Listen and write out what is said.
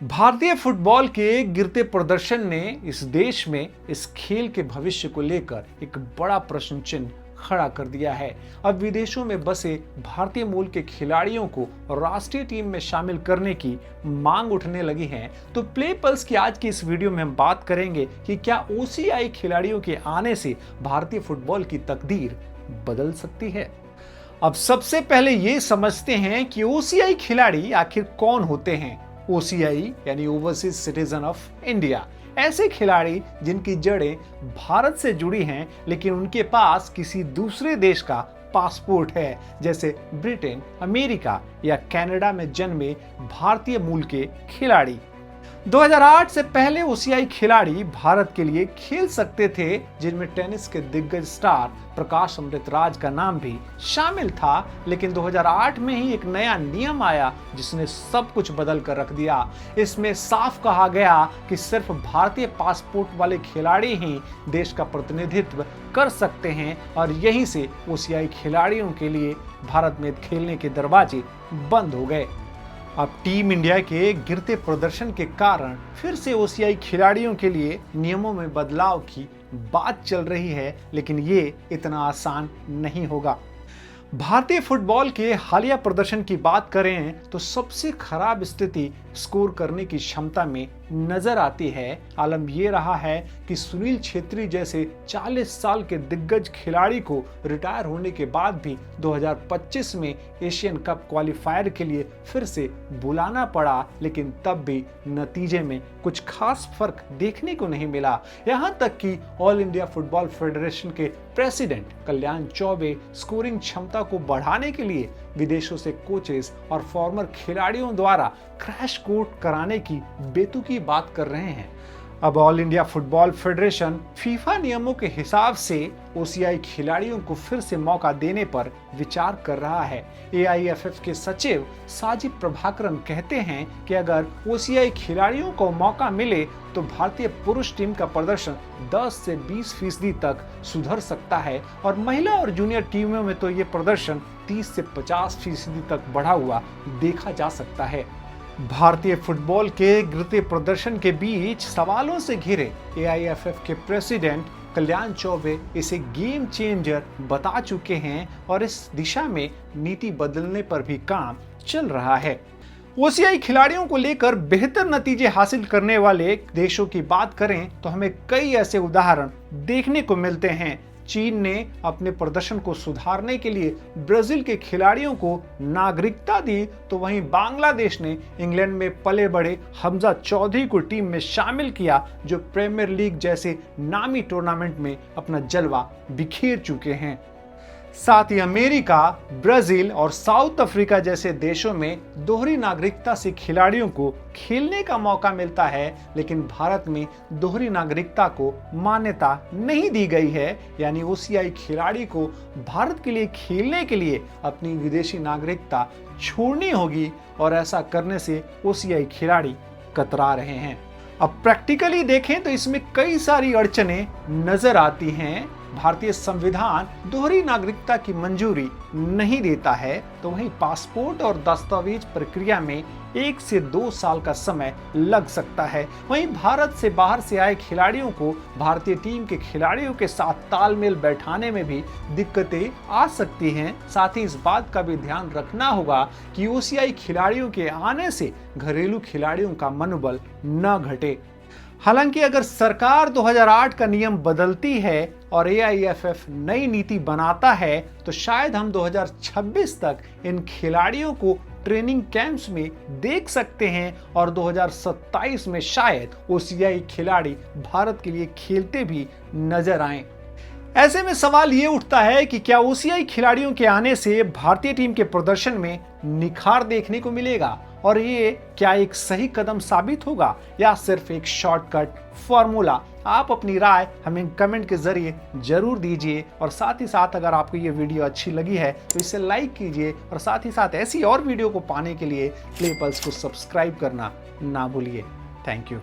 भारतीय फुटबॉल के गिरते प्रदर्शन ने इस देश में इस खेल के भविष्य को लेकर एक बड़ा प्रश्न चिन्ह खड़ा कर दिया है। अब विदेशों में बसे भारतीय मूल के खिलाड़ियों को राष्ट्रीय टीम में शामिल करने की मांग उठने लगी है। तो प्ले पल्स की आज की इस वीडियो में हम बात करेंगे कि क्या ओसीआई खिलाड़ियों के आने से भारतीय फुटबॉल की तकदीर बदल सकती है। अब सबसे पहले ये समझते हैं कि ओसीआई खिलाड़ी आखिर कौन होते हैं। ओसीआई यानी ओवरसीज सिटीजन ऑफ इंडिया, ऐसे खिलाड़ी जिनकी जड़ें भारत से जुड़ी हैं लेकिन उनके पास किसी दूसरे देश का पासपोर्ट है, जैसे ब्रिटेन, अमेरिका या कनाडा में जन्मे भारतीय मूल के खिलाड़ी। 2008 से पहले ओसीआई खिलाड़ी भारत के लिए खेल सकते थे, जिनमें टेनिस के दिग्गज स्टार प्रकाश अमृतराज का नाम भी शामिल था। लेकिन 2008 में ही एक नया नियम आया जिसने सब कुछ बदल कर रख दिया। इसमें साफ कहा गया कि सिर्फ भारतीय पासपोर्ट वाले खिलाड़ी ही देश का प्रतिनिधित्व कर सकते हैं और यहीं से ओसीआई खिलाड़ियों के लिए भारत में खेलने के दरवाजे बंद हो गए। अब टीम इंडिया के गिरते प्रदर्शन के कारण फिर से ओसीआई खिलाड़ियों के लिए नियमों में बदलाव की बात चल रही है, लेकिन ये इतना आसान नहीं होगा। भारतीय फुटबॉल के हालिया प्रदर्शन की बात करें तो सबसे खराब स्थिति स्कोर करने की क्षमता में नजर आती है। आलम यह रहा है कि सुनील छेत्री जैसे 40 साल के दिग्गज खिलाड़ी को रिटायर होने के बाद भी 2025 में एशियन कप क्वालिफायर के लिए फिर से बुलाना पड़ा, लेकिन तब भी नतीजे में कुछ खास फर्क देखने को नहीं मिला। यहाँ तक कि ऑल इंडिया फुटबॉल फेडरेशन के प्रेसिडेंट कल्याण चौबे स्कोरिंग क्षमता को बढ़ाने के लिए विदेशों से कोचेस और फॉर्मर खिलाड़ियों द्वारा क्रैश कोर्स कराने की बेतुकी बात कर रहे हैं। अब all India football federation FIFA नियमों के हिसाब से ओसीआई खिलाड़ियों को फिर से मौका देने पर विचार कर रहा है। एआईएफएफ के सचिव साजिद प्रभाकरन कहते हैं कि अगर ओसीआई खिलाड़ियों को मौका मिले तो भारतीय पुरुष टीम का प्रदर्शन 10 से 20% तक सुधर सकता है और महिला और जूनियर टीमों में तो ये प्रदर्शन 30 से 50% तक बढ़ा हुआ देखा जा सकता है। भारतीय फुटबॉल के गिरते प्रदर्शन के बीच सवालों से घिरे एआईएफएफ के प्रेसिडेंट कल्याण चौबे इसे गेम चेंजर बता चुके हैं और इस दिशा में नीति बदलने पर भी काम चल रहा है। ओसीआई खिलाड़ियों को लेकर बेहतर नतीजे हासिल करने वाले देशों की बात करें तो हमें कई ऐसे उदाहरण देखने को मिलते हैं। चीन ने अपने प्रदर्शन को सुधारने के लिए ब्राजील के खिलाड़ियों को नागरिकता दी, तो वहीं बांग्लादेश ने इंग्लैंड में पले बढ़े हमजा चौधरी को टीम में शामिल किया, जो प्रीमियर लीग जैसे नामी टूर्नामेंट में अपना जलवा बिखेर चुके हैं। साथ ही अमेरिका, ब्राजील और साउथ अफ्रीका जैसे देशों में दोहरी नागरिकता से खिलाड़ियों को खेलने का मौका मिलता है, लेकिन भारत में दोहरी नागरिकता को मान्यता नहीं दी गई है। यानी ओसीआई खिलाड़ी को भारत के लिए खेलने के लिए अपनी विदेशी नागरिकता छोड़नी होगी और ऐसा करने से ओसीआई खिलाड़ी कतरा रहे हैं। अब प्रैक्टिकली देखें तो इसमें कई सारी अड़चनें नजर आती हैं। भारतीय संविधान दोहरी नागरिकता की मंजूरी नहीं देता है, तो वहीं पासपोर्ट और दस्तावेज प्रक्रिया में 1 से 2 साल का समय लग सकता है। वहीं भारत से बाहर से आए खिलाड़ियों को भारतीय टीम के खिलाड़ियों के साथ तालमेल बैठाने में भी दिक्कतें आ सकती हैं। साथ ही इस बात का भी ध्यान रखना होगा कि ओसीआई खिलाड़ियों के आने से घरेलू खिलाड़ियों का मनोबल न घटे। हालांकि अगर सरकार 2008 का नियम बदलती है और एआईएफएफ नई नीति बनाता है तो शायद हम 2026 तक इन खिलाड़ियों को ट्रेनिंग कैंप्स में देख सकते हैं और 2027 में शायद ओसीआई खिलाड़ी भारत के लिए खेलते भी नजर आएं। ऐसे में सवाल ये उठता है कि क्या ओसीआई खिलाड़ियों के आने से भारतीय टीम के प्रदर्शन में निखार देखने को मिलेगा और ये क्या एक सही कदम साबित होगा या सिर्फ एक शॉर्टकट फॉर्मूला। आप अपनी राय हमें कमेंट के जरिए जरूर दीजिए और साथ ही साथ अगर आपको ये वीडियो अच्छी लगी है तो इसे लाइक कीजिए और साथ ही साथ ऐसी और वीडियो को पाने के लिए प्ले पल्स को सब्सक्राइब करना ना भूलिए। Thank you.